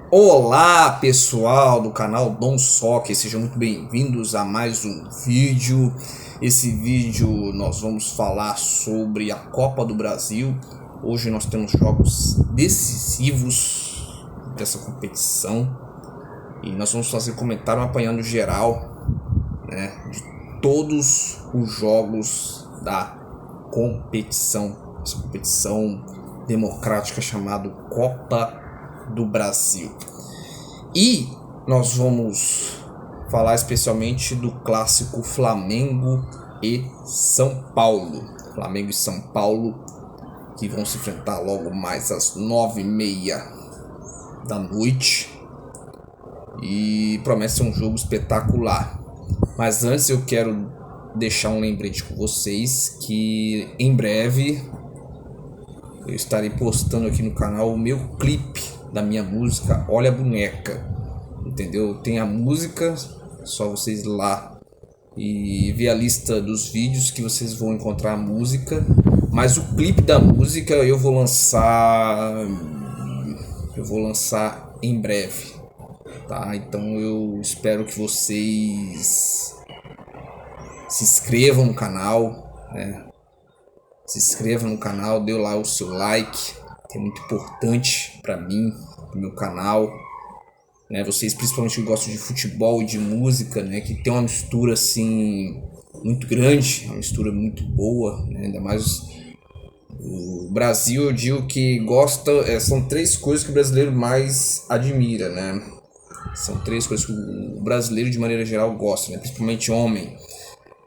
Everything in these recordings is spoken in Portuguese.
Olá pessoal do canal Dom Soccer, sejam muito bem-vindos a mais um vídeo. Esse vídeo nós vamos falar sobre a Copa do Brasil. Hoje nós temos jogos decisivos dessa competição e nós vamos fazer comentário apanhando geral, né, de todos os jogos da competição, essa competição democrática chamada Copa do Brasil. E nós vamos falar especialmente do clássico Flamengo e São Paulo. Flamengo e São Paulo que vão se enfrentar logo mais às 9h30 da noite. E promete ser um jogo espetacular. Mas antes eu quero deixar um lembrete com vocês que em breve eu estarei postando aqui no canal o meu clipe da minha música Olha a Boneca, entendeu? Tem a música, só vocês ir lá e ver a lista dos vídeos que vocês vão encontrar a música, mas o clipe da música eu vou lançar em breve, tá? Então eu espero que vocês se inscrevam no canal, né? Se inscreva no canal, dê lá o seu like, que é muito importante para mim, pro meu canal, né? Vocês principalmente que gostam de futebol e de música, né? Que tem uma mistura assim muito grande, uma mistura muito boa, né? Ainda mais o Brasil, eu digo que gosta, são três coisas que o brasileiro mais admira, né? São três coisas que o brasileiro de maneira geral gosta, né? Principalmente homem.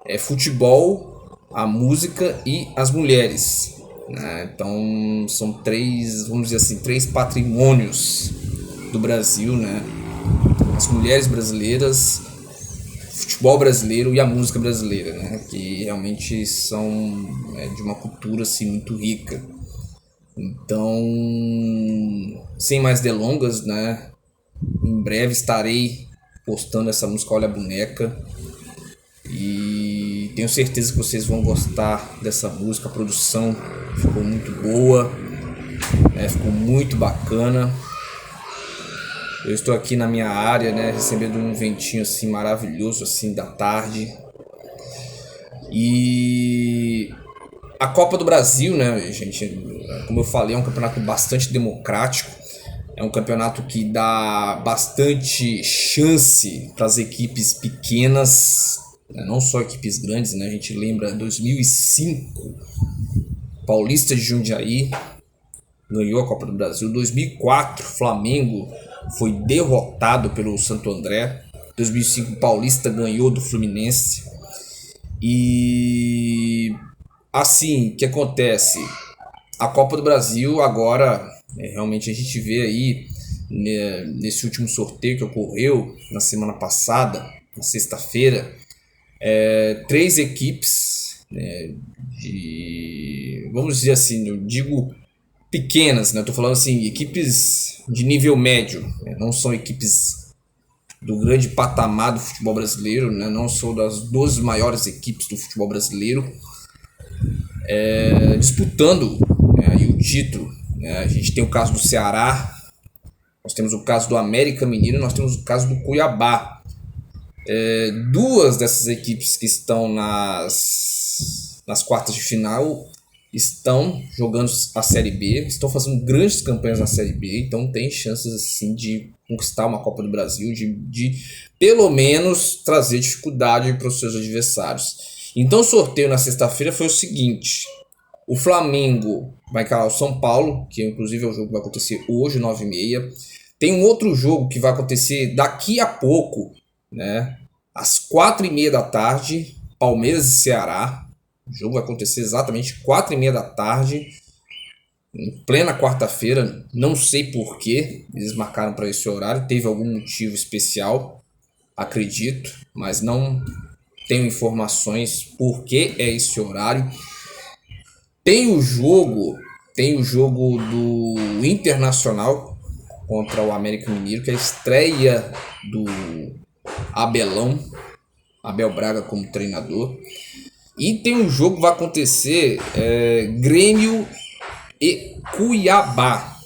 É futebol, a música e as mulheres, né? Então são três, vamos dizer assim, três patrimônios do Brasil, né? As mulheres brasileiras, futebol brasileiro e a música brasileira, né? Que realmente são de uma cultura assim muito rica. Então, sem mais delongas, né? Em breve estarei postando essa música Olha a Boneca. E tenho certeza que vocês vão gostar dessa música. A produção ficou muito boa, né? Ficou muito bacana. Eu estou aqui na minha área, né, recebendo um ventinho assim maravilhoso assim da tarde. E a Copa do Brasil, né, gente, como eu falei, é um campeonato bastante democrático. É um campeonato que dá bastante chance para as equipes pequenas, não só equipes grandes, né? A gente lembra 2005, Paulista de Jundiaí ganhou a Copa do Brasil. 2004, Flamengo foi derrotado pelo Santo André. 2005, Paulista ganhou do Fluminense. E assim, o que acontece? A Copa do Brasil agora, realmente a gente vê aí, né, nesse último sorteio que ocorreu na semana passada, na sexta-feira, três equipes, né, vamos dizer assim, eu digo pequenas, né? Eu tô falando assim, equipes de nível médio, né? Não são equipes do grande patamar do futebol brasileiro, né? Não são das 12 maiores equipes do futebol brasileiro, disputando, né, aí o título, né? A gente tem o caso do Ceará, nós temos o caso do América Mineiro, nós temos o caso do Cuiabá. Duas dessas equipes que estão nas quartas de final estão jogando a Série B, estão fazendo grandes campanhas na Série B, então tem chances assim de conquistar uma Copa do Brasil, de pelo menos trazer dificuldade para os seus adversários. Então o sorteio na sexta-feira foi o seguinte: o Flamengo vai encarar o São Paulo, que inclusive é o jogo que vai acontecer hoje, 9h30. Tem um outro jogo que vai acontecer daqui a pouco, né, às 4h30 da tarde, Palmeiras e Ceará. O jogo vai acontecer exatamente 4h30 da tarde, em plena quarta-feira. Não sei porquê eles marcaram para esse horário, teve algum motivo especial, acredito, mas não tenho informações por que é esse horário. Tem o jogo do Internacional contra o América Mineiro, que é a estreia do Abel Braga como treinador. E tem um jogo que vai acontecer, Grêmio e Cuiabá.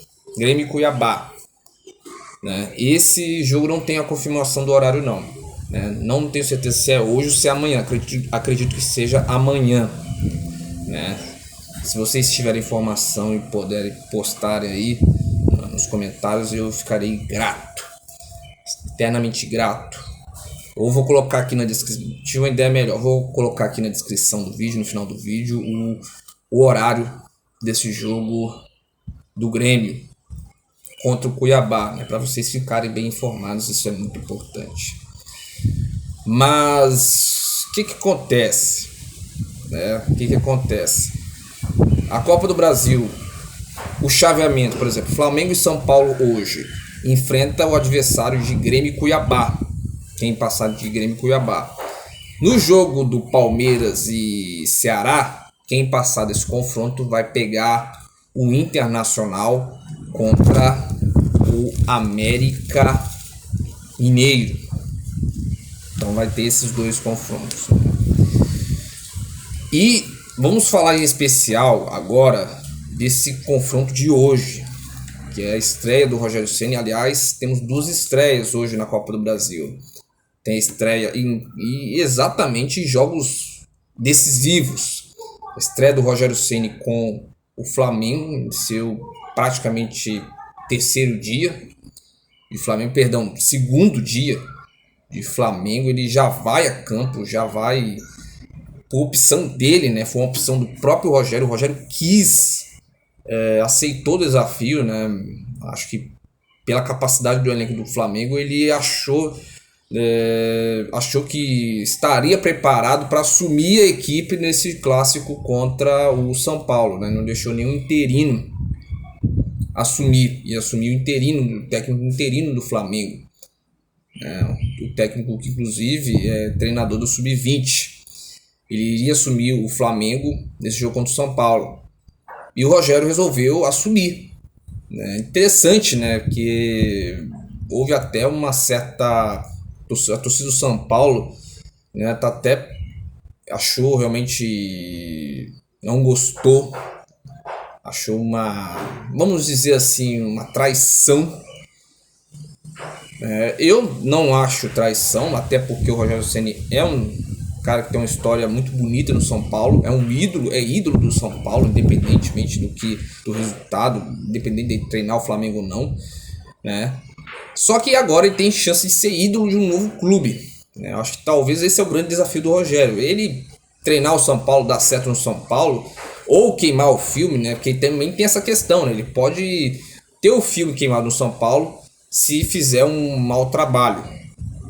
né? Esse jogo não tem a confirmação do horário não, né? Não tenho certeza se é hoje ou se é amanhã. Acredito que seja amanhã, né? Se vocês tiverem informação e puderem postarem aí nos comentários, eu ficarei grato, eternamente grato. Ou vou colocar aqui na descrição, tive uma ideia melhor, vou colocar aqui na descrição do vídeo, no final do vídeo, o horário desse jogo do Grêmio contra o Cuiabá, né, para vocês ficarem bem informados, isso é muito importante. Mas o que acontece? O que acontece? A Copa do Brasil, o chaveamento, por exemplo, Flamengo e São Paulo hoje enfrenta o adversário de Grêmio e Cuiabá. Quem passar de Grêmio e Cuiabá. No jogo do Palmeiras e Ceará, quem passar desse confronto vai pegar o Internacional contra o América Mineiro. Então vai ter esses dois confrontos. E vamos falar em especial agora desse confronto de hoje, que é a estreia do Rogério Ceni. Aliás, temos duas estreias hoje na Copa do Brasil. Tem estreia e exatamente em jogos decisivos. A estreia do Rogério Ceni com o Flamengo em seu praticamente terceiro dia. E Flamengo, perdão, segundo dia de Flamengo. Ele já vai a campo, já vai por opção dele, né? Foi uma opção do próprio Rogério. O Rogério aceitou o desafio, né? Acho que pela capacidade do elenco do Flamengo, ele achou que estaria preparado para assumir a equipe nesse clássico contra o São Paulo, né? Não deixou nenhum interino assumir, e assumiu o técnico interino do Flamengo, o técnico que inclusive é treinador do Sub-20. Ele iria assumir o Flamengo nesse jogo contra o São Paulo, e o Rogério resolveu assumir, né? Interessante, né? Porque houve até uma certa... A torcida do São Paulo, né, achou realmente, não gostou, achou vamos dizer assim, uma traição. Eu não acho traição, até porque o Rogério Ceni é um cara que tem uma história muito bonita no São Paulo, é um ídolo, ídolo do São Paulo, independentemente do resultado, independente de treinar o Flamengo ou não, né? Só que agora ele tem chance de ser ídolo de um novo clube, né? Eu acho que talvez esse é o grande desafio do Rogério. Ele treinar o São Paulo, dar certo no São Paulo, ou queimar o filme, né? Porque também tem essa questão, né? Ele pode ter o filme queimado no São Paulo se fizer um mau trabalho,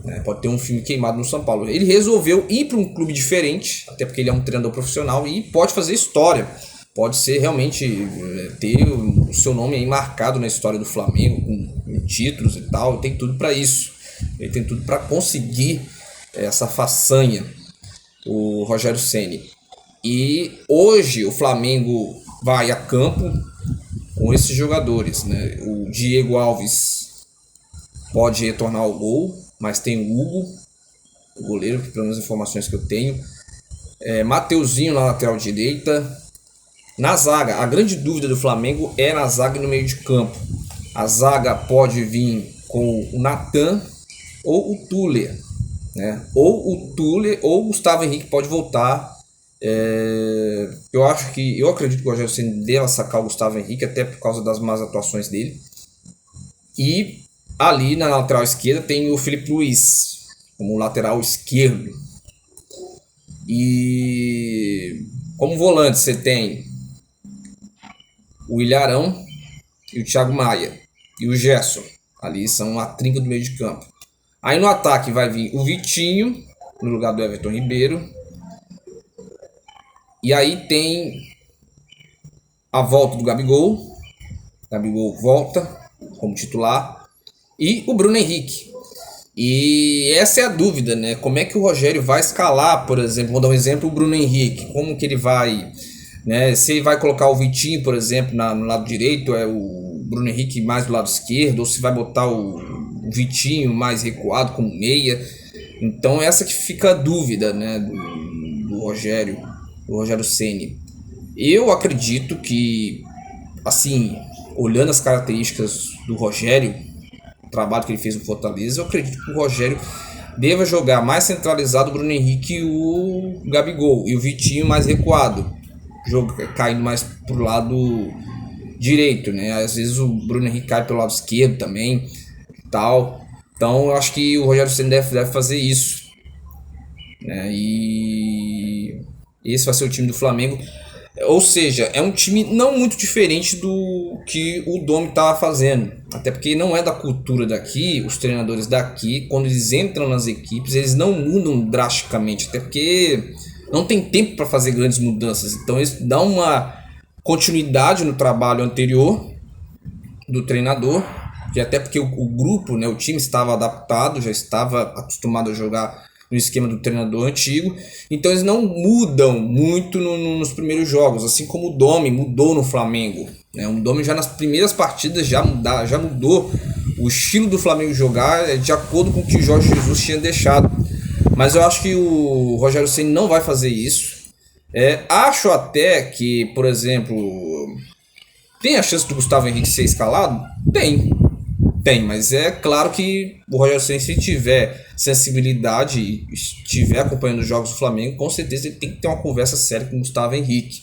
né? Pode ter um filme queimado no São Paulo. Ele resolveu ir para um clube diferente, até porque ele é um treinador profissional e pode fazer história. Pode ser realmente ter o seu nome aí marcado na história do Flamengo, com títulos e tal. Tem tudo para isso. Ele tem tudo para conseguir essa façanha, o Rogério Ceni. E hoje o Flamengo vai a campo com esses jogadores, né? O Diego Alves pode retornar ao gol, mas tem o Hugo, o goleiro, pelas informações que eu tenho. Mateuzinho na lateral direita. Na zaga, a grande dúvida do Flamengo é na zaga e no meio de campo. A zaga pode vir com o Natan ou o Tuller, né? Ou o Tuller ou o Gustavo Henrique pode voltar. Eu acredito que o Rogério Ceni deva sacar o Gustavo Henrique, até por causa das más atuações dele. E ali na lateral esquerda tem o Felipe Luiz como lateral esquerdo. E como volante você tem o Ilharão e o Thiago Maia e o Gerson. Ali são a trinca do meio de campo. Aí no ataque vai vir o Vitinho no lugar do Everton Ribeiro. E aí tem a volta do Gabigol. Gabigol volta como titular. E o Bruno Henrique. E essa é a dúvida, né? Como é que o Rogério vai escalar, por exemplo? Vou dar um exemplo, o Bruno Henrique. Como que ele vai... né? Se ele vai colocar o Vitinho, por exemplo, no lado direito, o Bruno Henrique mais do lado esquerdo, ou se vai botar o Vitinho mais recuado como meia. Então essa que fica a dúvida, né, do Rogério Ceni. Eu acredito que, assim, olhando as características do Rogério, trabalho que ele fez no Fortaleza, eu acredito que o Rogério deva jogar mais centralizado o Bruno Henrique e o Gabigol, e o Vitinho mais recuado, caindo mais pro lado direito, né? Às vezes o Bruno Henrique cai pelo lado esquerdo também, tal. Então eu acho que o Rogério Ceni deve fazer isso, né? E esse vai ser o time do Flamengo. Ou seja, é um time não muito diferente do que o Domi estava fazendo. Até porque não é da cultura daqui, os treinadores daqui, quando eles entram nas equipes, eles não mudam drasticamente. Até porque não tem tempo para fazer grandes mudanças. Então eles dão uma continuidade no trabalho anterior do treinador. E até porque o grupo, né, o time estava adaptado, já estava acostumado a jogar no esquema do treinador antigo, então eles não mudam muito nos primeiros jogos, assim como o Domi mudou no Flamengo, né? O Domi já nas primeiras partidas já mudou o estilo do Flamengo jogar de acordo com o que o Jorge Jesus tinha deixado, mas eu acho que o Rogério Ceni não vai fazer isso. Acho até que, por exemplo, tem a chance do Gustavo Henrique ser escalado? Tem, mas é claro que o Rogério Ceni, se tiver sensibilidade e estiver acompanhando os jogos do Flamengo, com certeza ele tem que ter uma conversa séria com o Gustavo Henrique,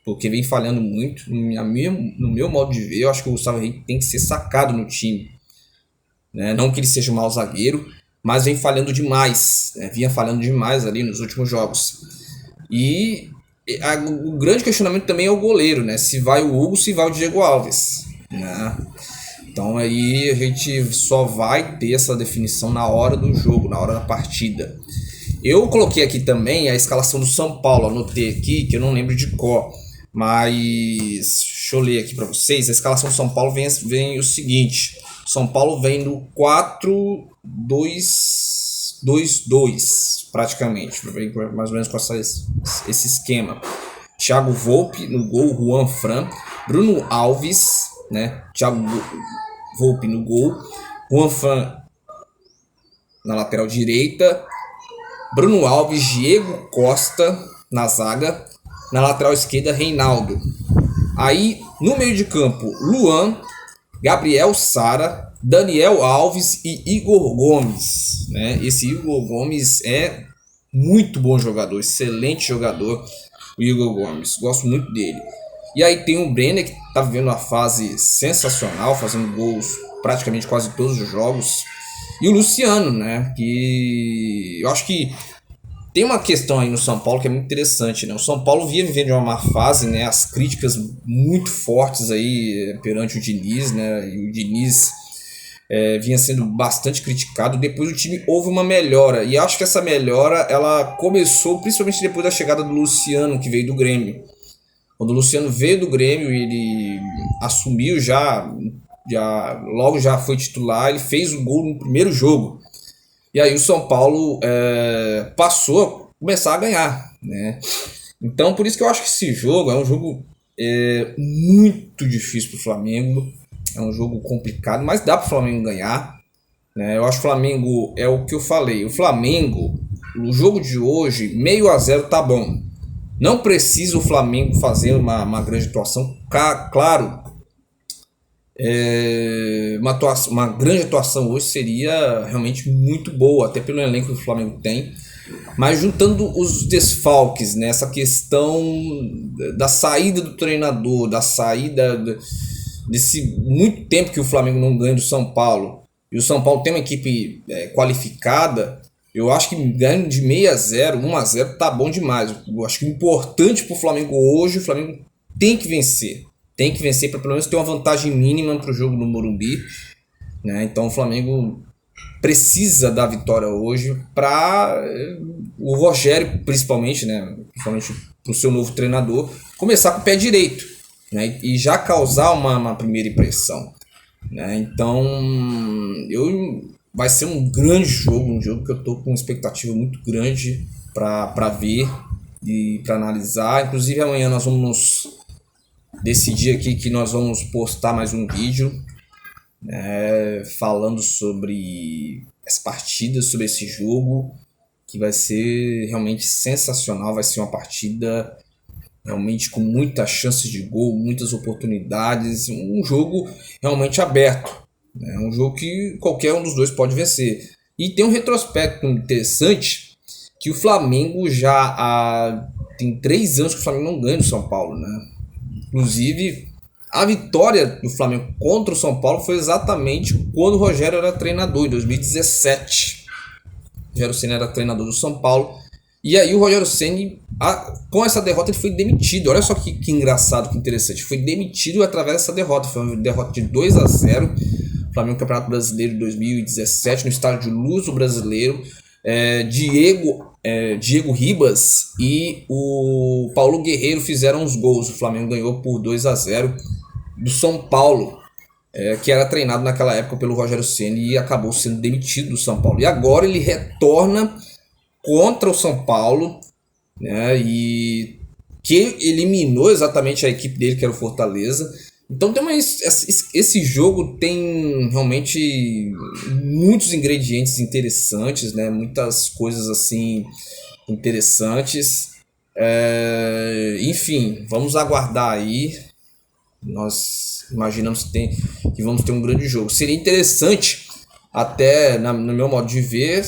porque vem falhando muito. No meu modo de ver, eu acho que o Gustavo Henrique tem que ser sacado no time, né? Não que ele seja um mau zagueiro, mas vem falhando demais, né? Vinha falhando demais ali nos últimos jogos. E o grande questionamento também é o goleiro, né? Se vai o Hugo, se vai o Diego Alves, né? Então aí a gente só vai ter essa definição na hora do jogo, na hora da partida. Eu coloquei aqui também a escalação do São Paulo, anotei aqui, que eu não lembro de cor, mas deixa eu ler aqui para vocês. A escalação do São Paulo vem o seguinte: São Paulo vem no 4-2-2-2, praticamente, mais ou menos com esse esquema. Thiago Volpe no gol, Juan Fran, Bruno Alves, né? Thiago Volpe no gol, Juan Fran na lateral direita, Bruno Alves, Diego Costa na zaga, na lateral esquerda Reinaldo. Aí no meio de campo, Luan, Gabriel Sara, Daniel Alves e Igor Gomes, né? Esse Igor Gomes é muito bom jogador, excelente jogador, o Igor Gomes, gosto muito dele. E aí tem o Brenner, que está vivendo uma fase sensacional, fazendo gols praticamente quase todos os jogos. E o Luciano, né? Que eu acho que tem uma questão aí no São Paulo que é muito interessante, né? O São Paulo vinha vivendo uma má fase, né? As críticas muito fortes aí perante o Diniz, né? E o Diniz vinha sendo bastante criticado. Depois o time houve uma melhora. E acho que essa melhora ela começou principalmente depois da chegada do Luciano, que veio do Grêmio. Quando o Luciano veio do Grêmio, ele assumiu logo já foi titular, ele fez o gol no primeiro jogo. E aí o São Paulo passou a começar a ganhar, né? Então por isso que eu acho que esse jogo é um jogo muito difícil para o Flamengo, é um jogo complicado, mas dá para o Flamengo ganhar, né? Eu acho que o Flamengo, é o que eu falei, o Flamengo, o jogo de hoje, 0-0 tá bom. Não precisa o Flamengo fazer uma grande atuação. Claro, uma grande atuação hoje seria realmente muito boa, até pelo elenco que o Flamengo tem. Mas juntando os desfalques, né, essa questão da saída do treinador, da saída desse muito tempo que o Flamengo não ganha do São Paulo, e o São Paulo tem uma equipe qualificada, eu acho que ganho de 0-0, 1-0 tá bom demais. Eu acho que o importante pro Flamengo hoje, o Flamengo tem que vencer. Tem que vencer para pelo menos ter uma vantagem mínima pro jogo no Morumbi, né? Então o Flamengo precisa da vitória hoje para o Rogério, principalmente, né? Principalmente pro seu novo treinador, começar com o pé direito, né? E já causar uma primeira impressão, né? Então vai ser um grande jogo, um jogo que eu tô com uma expectativa muito grande para ver e para analisar. Inclusive amanhã nós vamos decidir aqui que nós vamos postar mais um vídeo, né, falando sobre as partidas, sobre esse jogo, que vai ser realmente sensacional. Vai ser uma partida realmente com muitas chances de gol, muitas oportunidades, um jogo realmente aberto, É um jogo que qualquer um dos dois pode vencer. E tem um retrospecto interessante que o Flamengo tem 3 anos que o Flamengo não ganha no São Paulo, né? Inclusive, a vitória do Flamengo contra o São Paulo foi exatamente quando o Rogério era treinador, em 2017. O Rogério Ceni era treinador do São Paulo. E aí o Rogério Ceni, com essa derrota, ele foi demitido. Olha só que engraçado, que interessante. Foi demitido através dessa derrota. Foi uma derrota de 2-0. Flamengo Campeonato Brasileiro de 2017, no estádio Luso Brasileiro. Diego Ribas e o Paulo Guerreiro fizeram os gols. O Flamengo ganhou por 2-0 do São Paulo, que era treinado naquela época pelo Rogério Ceni e acabou sendo demitido do São Paulo. E agora ele retorna contra o São Paulo, né, e que eliminou exatamente a equipe dele, que era o Fortaleza. Então esse jogo tem realmente muitos ingredientes interessantes, né? Muitas coisas assim interessantes. Enfim, vamos aguardar aí. Nós imaginamos que vamos ter um grande jogo. Seria interessante, até no meu modo de ver,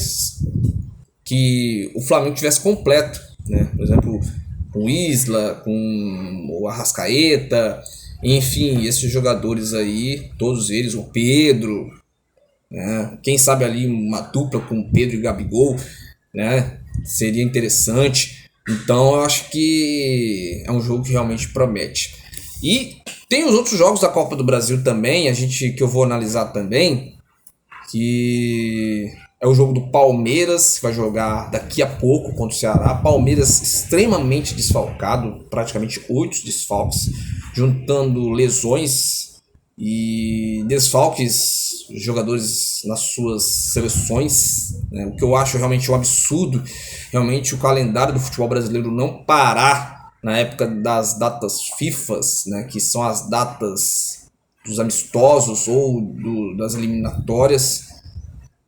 que o Flamengo tivesse completo, né? Por exemplo, com o Isla, com o Arrascaeta, enfim, esses jogadores aí, todos eles, o Pedro, né? Quem sabe ali uma dupla com o Pedro e o Gabigol, né? Seria interessante. Então eu acho que é um jogo que realmente promete. E tem os outros jogos da Copa do Brasil também, que eu vou analisar também, que é o jogo do Palmeiras, que vai jogar daqui a pouco contra o Ceará. Palmeiras extremamente desfalcado, praticamente 8 desfalques, juntando lesões e desfalques, jogadores nas suas seleções, né? O que eu acho realmente um absurdo, realmente o calendário do futebol brasileiro não parar na época das datas FIFAs, né? Que são as datas dos amistosos ou das eliminatórias.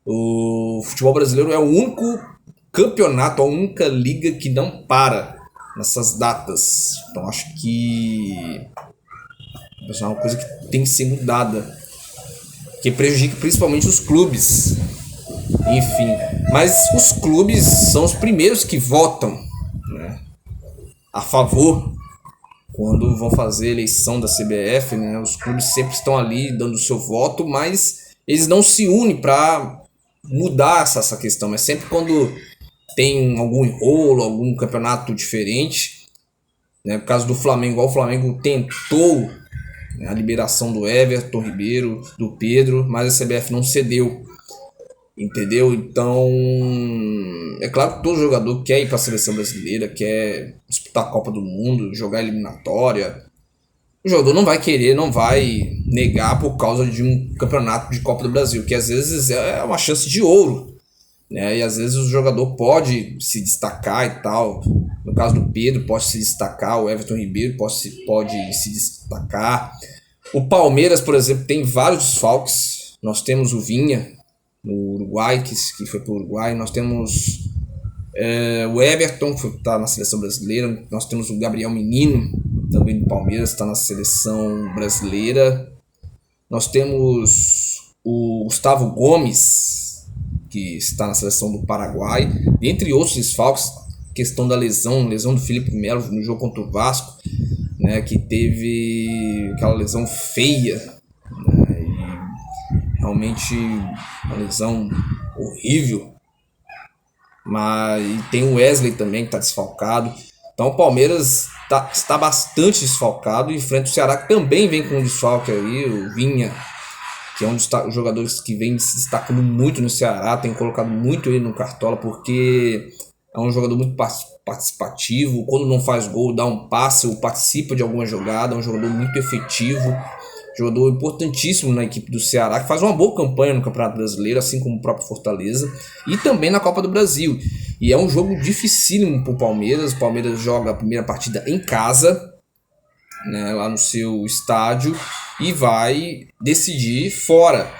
O futebol brasileiro é o único campeonato, a única liga que não para nessas datas. Então acho que é uma coisa que tem que ser mudada, que prejudica principalmente os clubes. Enfim, mas os clubes são os primeiros que votam, né, a favor quando vão fazer a eleição da CBF, né? Os clubes sempre estão ali dando o seu voto, mas eles não se unem para mudar essa questão. Mas sempre quando tem algum enrolo, algum campeonato diferente, né? No caso do Flamengo, o Flamengo tentou, né, a liberação do Everton Ribeiro, do Pedro, mas a CBF não cedeu. Entendeu? Então, é claro que todo jogador quer ir para a seleção brasileira, quer disputar a Copa do Mundo, jogar eliminatória. O jogador não vai querer, não vai negar por causa de um campeonato de Copa do Brasil, que às vezes é uma chance de ouro, né? E às vezes o jogador pode se destacar e tal. No caso do Pedro, pode se destacar, o Everton Ribeiro pode se destacar. O Palmeiras, por exemplo, tem vários desfalques. Nós temos o Vinha no Uruguai, que foi para o Uruguai. Nós temos o Everton, que está na seleção brasileira. Nós temos o Gabriel Menino, também do Palmeiras, está na seleção brasileira. Nós temos o Gustavo Gomes, que está na seleção do Paraguai, entre outros desfalques. Questão da lesão do Felipe Melo no jogo contra o Vasco, né, que teve aquela lesão feia, né, e realmente uma lesão horrível. Mas tem o Wesley também, que está desfalcado. Então o Palmeiras está bastante desfalcado e enfrenta o Ceará, que também vem com um desfalque aí, o Vinha, que é um dos jogadores que vem se destacando muito no Ceará, tem colocado muito ele no Cartola, porque é um jogador muito participativo. Quando não faz gol, dá um passe ou participa de alguma jogada. É um jogador muito efetivo, jogador importantíssimo na equipe do Ceará, que faz uma boa campanha no Campeonato Brasileiro, assim como o próprio Fortaleza, e também na Copa do Brasil. E é um jogo dificílimo para o Palmeiras. O Palmeiras joga a primeira partida em casa, né, lá no seu estádio, e vai decidir fora.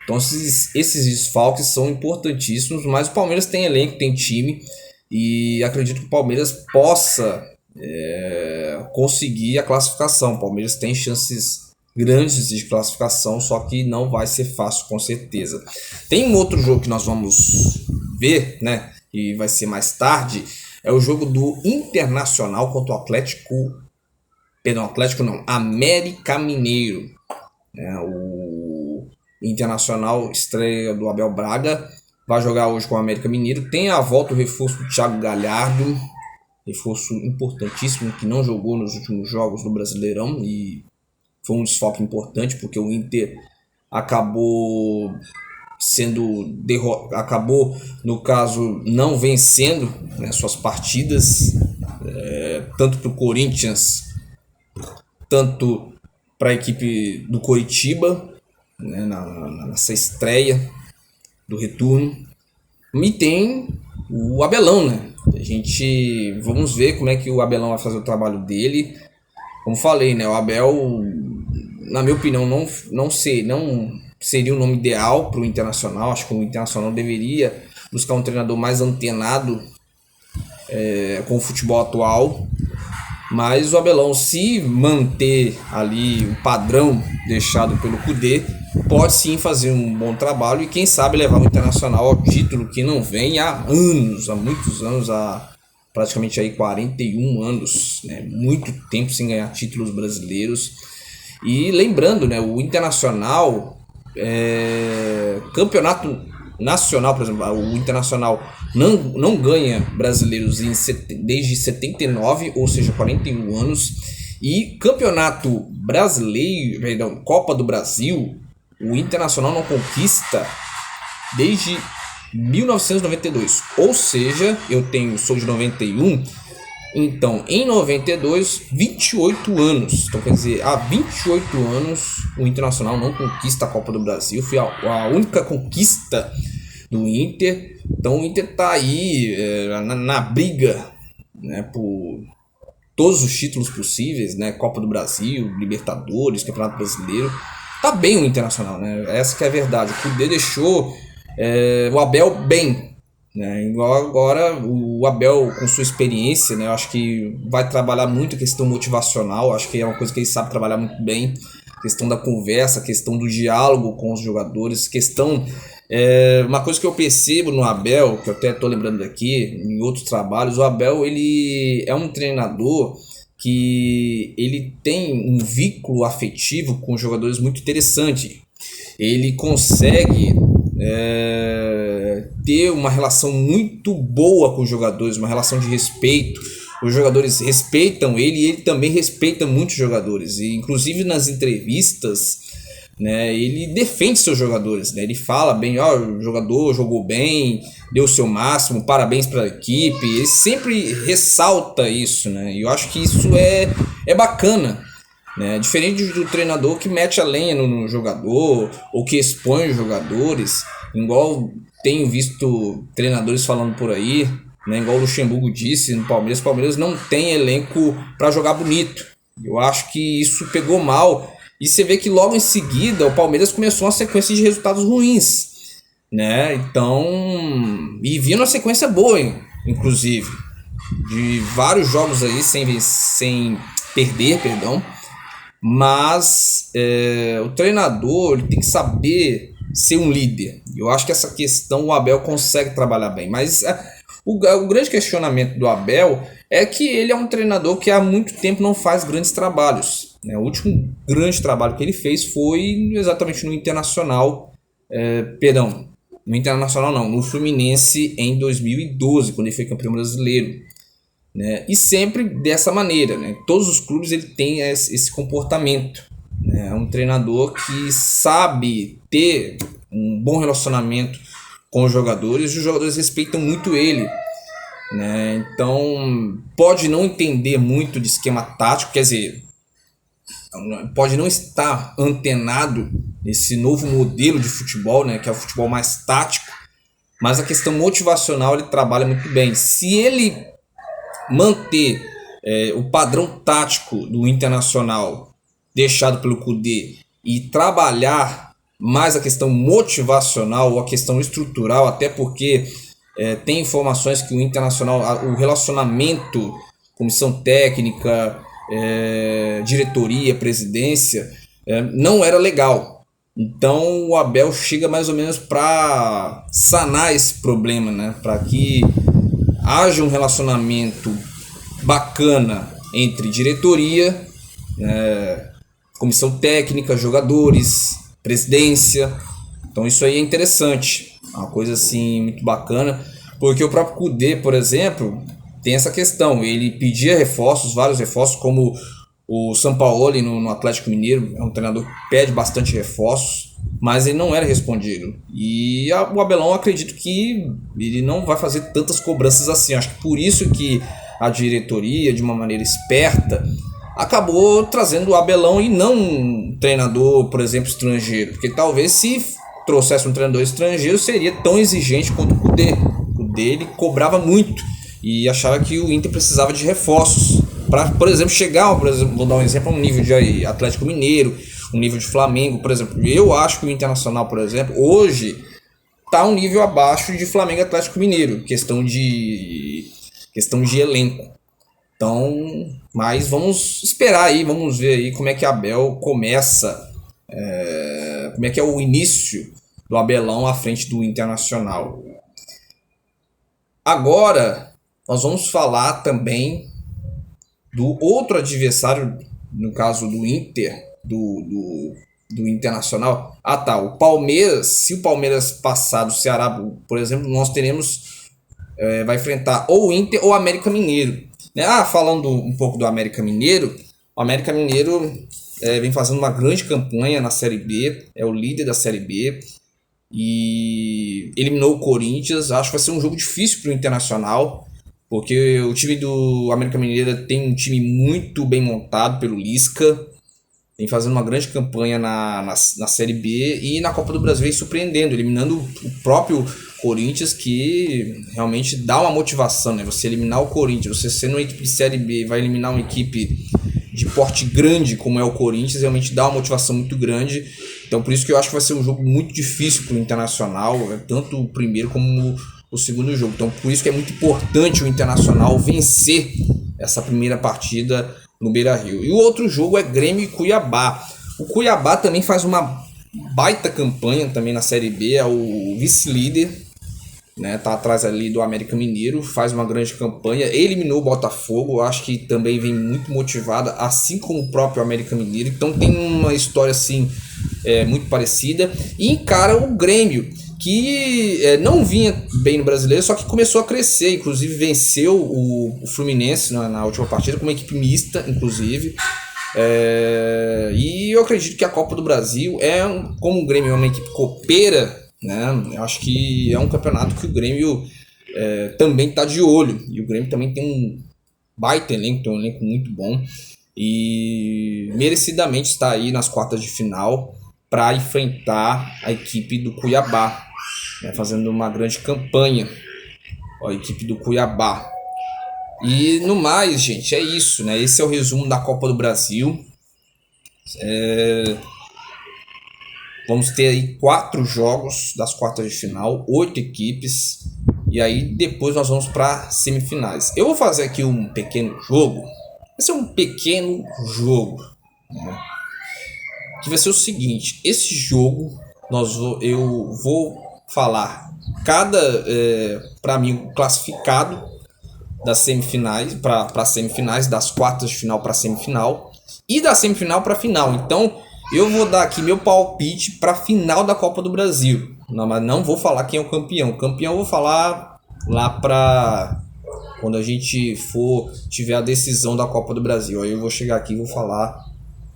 Então esses desfalques são importantíssimos, mas o Palmeiras tem elenco, tem time, e acredito que o Palmeiras possa conseguir a classificação. O Palmeiras tem chances grandes de classificação, só que não vai ser fácil com certeza. Tem um outro jogo que nós vamos ver, né, e vai ser mais tarde, é o jogo do Internacional contra o América Mineiro. O Internacional, estreia do Abel Braga, vai jogar hoje com o América Mineiro. Tem a volta o reforço do Thiago Galhardo, reforço importantíssimo que não jogou nos últimos jogos do Brasileirão e foi um desfalque importante porque o Inter acabou no caso não vencendo, né, suas partidas, tanto para o Corinthians, tanto para a equipe do Coritiba, né, nessa estreia do retorno. E tem o Abelão, né? Vamos ver como é que o Abelão vai fazer o trabalho dele. Como falei, né, o Abel, na minha opinião, não seria o nome ideal para o Internacional. Acho que o Internacional deveria buscar um treinador mais antenado com o futebol atual. Mas o Abelão, se manter ali o padrão deixado pelo Kudê, pode sim fazer um bom trabalho e quem sabe levar o Internacional ao título que não vem há muitos anos, há praticamente aí 41 anos, né? Muito tempo sem ganhar títulos brasileiros. E lembrando, né, o Internacional, campeonato nacional, por exemplo, o Internacional não ganha brasileiros desde 79, ou seja, 41 anos. E campeonato brasileiro, Copa do Brasil, o Internacional não conquista desde 1992. Ou seja, sou de 91, então em 92, 28 anos. Então quer dizer, há 28 anos o Internacional não conquista a Copa do Brasil. Foi a única conquista do Inter. Então o Inter está aí na briga, né, por todos os títulos possíveis, né? Copa do Brasil, Libertadores, Campeonato Brasileiro. Tá bem o Internacional, né? Essa que é a verdade. O Kudê deixou o Abel bem, né? Igual agora o Abel, com sua experiência, né? Eu acho que vai trabalhar muito a questão motivacional. Acho que é uma coisa que ele sabe trabalhar muito bem. Questão da conversa, questão do diálogo com os jogadores, uma coisa que eu percebo no Abel, que eu até estou lembrando aqui, em outros trabalhos, o Abel, ele é um treinador que ele tem um vínculo afetivo com os jogadores muito interessante. Ele consegue ter uma relação muito boa com os jogadores, uma relação de respeito. Os jogadores respeitam ele e ele também respeita muitos jogadores. E, inclusive nas entrevistas, né, ele defende seus jogadores, né? Ele fala bem, o jogador jogou bem, deu o seu máximo, parabéns para a equipe. Ele sempre ressalta isso, né? E eu acho que isso é bacana, né? Diferente do treinador que mete a lenha no jogador ou que expõe os jogadores, igual tenho visto treinadores falando por aí, né? Igual o Luxemburgo disse no Palmeiras, o Palmeiras não tem elenco para jogar bonito. Eu acho que isso pegou mal. E você vê que logo em seguida o Palmeiras começou uma sequência de resultados ruins, né? Então, e vinha uma sequência boa, inclusive, de vários jogos aí sem perder, mas o treinador ele tem que saber ser um líder. Eu acho que essa questão o Abel consegue trabalhar bem, mas o grande questionamento do Abel é que ele é um treinador que há muito tempo não faz grandes trabalhos. O último grande trabalho que ele fez foi exatamente no Internacional, no Fluminense em 2012, quando ele foi campeão brasileiro, né? E sempre dessa maneira, né? Todos os clubes ele tem esse comportamento, né? É um treinador que sabe ter um bom relacionamento com os jogadores e os jogadores respeitam muito ele, né? Então pode não entender muito de esquema tático, quer dizer, pode não estar antenado nesse novo modelo de futebol, né, que é o futebol mais tático, mas a questão motivacional ele trabalha muito bem. Se ele manter o padrão tático do Internacional deixado pelo Kudê e trabalhar mais a questão motivacional ou a questão estrutural, até porque tem informações que o Internacional, o relacionamento, comissão técnica, diretoria, presidência, não era legal. Então o Abel chega mais ou menos para sanar esse problema, né? Para que haja um relacionamento bacana entre diretoria, comissão técnica, jogadores, presidência. Então isso aí é interessante, é uma coisa assim muito bacana, porque o próprio Kudê, por exemplo, tem essa questão. Ele pedia reforços, vários reforços, como o Sampaoli no Atlético Mineiro, é um treinador que pede bastante reforços, mas ele não era respondido. E o Abelão, acredito que ele não vai fazer tantas cobranças assim. Acho que por isso que a diretoria, de uma maneira esperta, acabou trazendo o Abelão e não um treinador, por exemplo, estrangeiro. Porque talvez se trouxesse um treinador estrangeiro seria tão exigente quanto o Kudê. O Kudê ele cobrava muito e achava que o Inter precisava de reforços para, por exemplo, chegar, por exemplo, vou dar um exemplo, a um nível de Atlético Mineiro, um nível de Flamengo, por exemplo. Eu acho que o Internacional, por exemplo, hoje está um nível abaixo de Flamengo e Atlético Mineiro, questão de elenco. Então, mas vamos esperar aí, vamos ver aí como é que a Abel começa, como é que é o início do Abelão à frente do Internacional. Agora, nós vamos falar também do outro adversário, no caso do Inter, do Internacional. O Palmeiras, se o Palmeiras passar do Ceará, por exemplo, nós teremos, vai enfrentar ou o Inter ou o América Mineiro. Falando um pouco do América Mineiro, o América Mineiro vem fazendo uma grande campanha na Série B, é o líder da Série B, e eliminou o Corinthians. Acho que vai ser um jogo difícil para o Internacional, porque o time do América Mineiro tem um time muito bem montado pelo Lisca, vem fazendo uma grande campanha na Série B e na Copa do Brasil vem surpreendendo, eliminando o próprio Corinthians, que realmente dá uma motivação, né? Você eliminar o Corinthians, você sendo uma equipe de Série B, vai eliminar uma equipe de porte grande como é o Corinthians, realmente dá uma motivação muito grande. Então por isso que eu acho que vai ser um jogo muito difícil para o Internacional, tanto o primeiro como o segundo jogo. Então por isso que é muito importante o Internacional vencer essa primeira partida no Beira-Rio. E o outro jogo é Grêmio e Cuiabá. O Cuiabá também faz uma baita campanha também na Série B, é o vice-líder, né? Tá atrás ali do América Mineiro, faz uma grande campanha, eliminou o Botafogo, acho que também vem muito motivada, assim como o próprio América Mineiro. Então tem uma história assim muito parecida, e encara o Grêmio, que não vinha bem no Brasileiro, só que começou a crescer, inclusive venceu o Fluminense na última partida, com uma equipe mista, inclusive. E eu acredito que a Copa do Brasil, como o Grêmio é uma equipe copeira, né, eu acho que é um campeonato que o Grêmio também está de olho, e o Grêmio também tem um baita elenco, tem um elenco muito bom, e merecidamente está aí nas quartas de final para enfrentar a equipe do Cuiabá, né, fazendo uma grande campanha, a equipe do Cuiabá. E no mais, gente, é isso, né? Esse é o resumo da Copa do Brasil. Vamos ter aí 4 jogos das quartas de final, 8 equipes, e aí depois nós vamos para semifinais. Eu vou fazer aqui um pequeno jogo, vai ser um pequeno jogo, né? Que vai ser o seguinte: esse jogo eu vou falar para mim o classificado das semifinais para semifinais, das quartas de final para semifinal e da semifinal para final. Então eu vou dar aqui meu palpite para a final da Copa do Brasil. Mas não vou falar quem é o campeão. O campeão eu vou falar lá para quando a gente tiver a decisão da Copa do Brasil. Aí eu vou chegar aqui e vou falar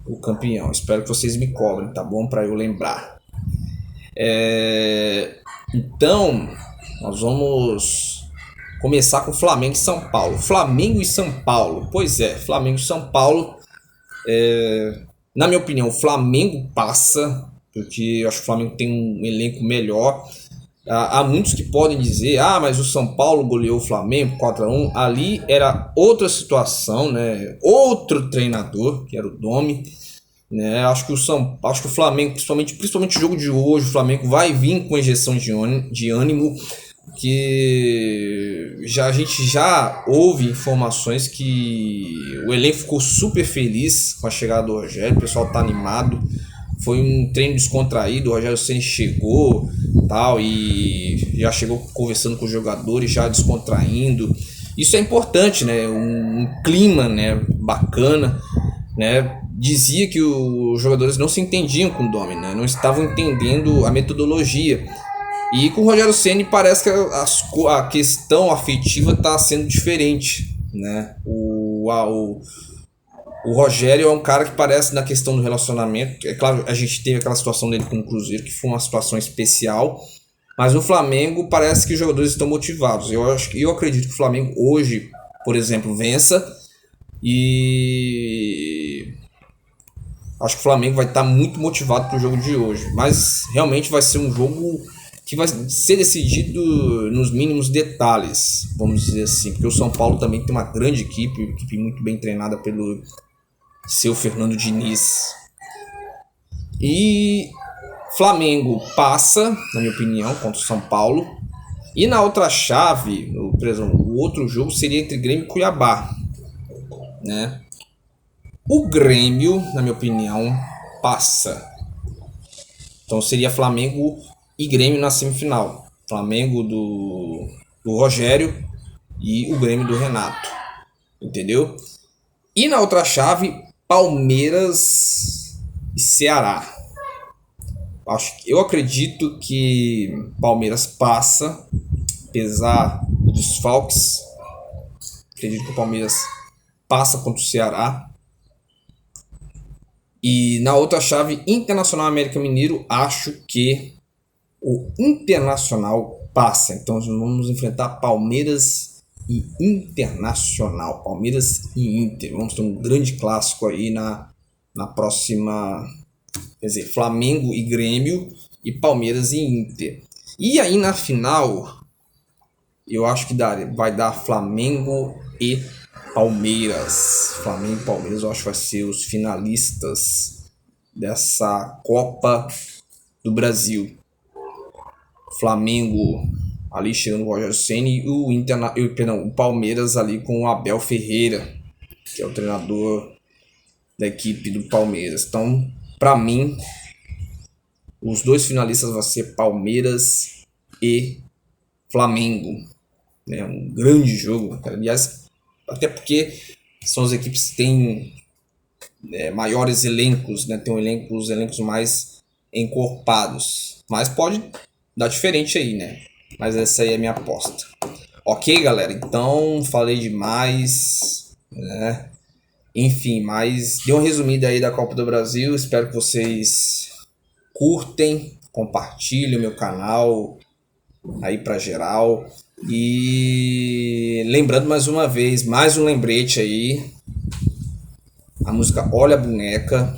o campeão. Espero que vocês me cobrem, tá bom? Para eu lembrar. Então, nós vamos começar com Flamengo e São Paulo. Flamengo e São Paulo. Pois é, Flamengo e São Paulo. Na minha opinião, o Flamengo passa, porque eu acho que o Flamengo tem um elenco melhor. Há muitos que podem dizer, mas o São Paulo goleou o Flamengo 4-1. Ali era outra situação, né? Outro treinador, que era o Domi, né? Acho que o Flamengo, principalmente o jogo de hoje, o Flamengo vai vir com injeção de ânimo. que a gente já ouve informações que o elenco ficou super feliz com a chegada do Rogério, o pessoal tá animado. Foi um treino descontraído, o Rogério Ceni chegou tal e já chegou conversando com os jogadores, já descontraindo. Isso é importante, né? Um clima, né, bacana, né? Dizia que os jogadores não se entendiam com o Domi, né? Não estavam entendendo a metodologia. E com o Rogério Ceni parece que a questão afetiva está sendo diferente, né? O Rogério é um cara que parece na questão do relacionamento. É claro, a gente teve aquela situação dele com o Cruzeiro, que foi uma situação especial. Mas no Flamengo parece que os jogadores estão motivados. Eu acredito que o Flamengo hoje, por exemplo, vença. E acho que o Flamengo vai estar muito motivado para o jogo de hoje. Mas realmente vai ser um jogo que vai ser decidido nos mínimos detalhes, vamos dizer assim. Porque o São Paulo também tem uma grande equipe muito bem treinada pelo seu Fernando Diniz. E Flamengo passa, na minha opinião, contra o São Paulo. E na outra chave, o outro jogo seria entre Grêmio e Cuiabá, né? O Grêmio, na minha opinião, passa. Então seria Flamengo e Grêmio na semifinal. Flamengo do Rogério e o Grêmio do Renato. Entendeu? E na outra chave, Palmeiras e Ceará. Eu acredito que Palmeiras passa, apesar dos desfalques. Acredito que o Palmeiras passa contra o Ceará. E na outra chave, Internacional América Mineiro, acho que o Internacional passa. Então nós vamos enfrentar Palmeiras e Internacional. Palmeiras e Inter. Vamos ter um grande clássico aí na próxima. Quer dizer, Flamengo e Grêmio e Palmeiras e Inter. E aí na final, eu acho que vai dar Flamengo e Palmeiras. Flamengo e Palmeiras eu acho que vai ser os finalistas dessa Copa do Brasil. Flamengo ali chegando o Rogério Ceni e o Palmeiras ali com o Abel Ferreira, que é o treinador da equipe do Palmeiras. Então, para mim, os dois finalistas vão ser Palmeiras e Flamengo. É um grande jogo. Aliás, até porque são as equipes que têm maiores elencos, né? Tem os elencos mais encorpados. Mas pode dar diferente aí, né? Mas essa aí é a minha aposta. Ok, galera? Então, falei demais, né? Enfim, mas dei uma resumida aí da Copa do Brasil. Espero que vocês curtem, compartilhem o meu canal aí pra geral. E lembrando mais uma vez, mais um lembrete aí. A música Olha a Boneca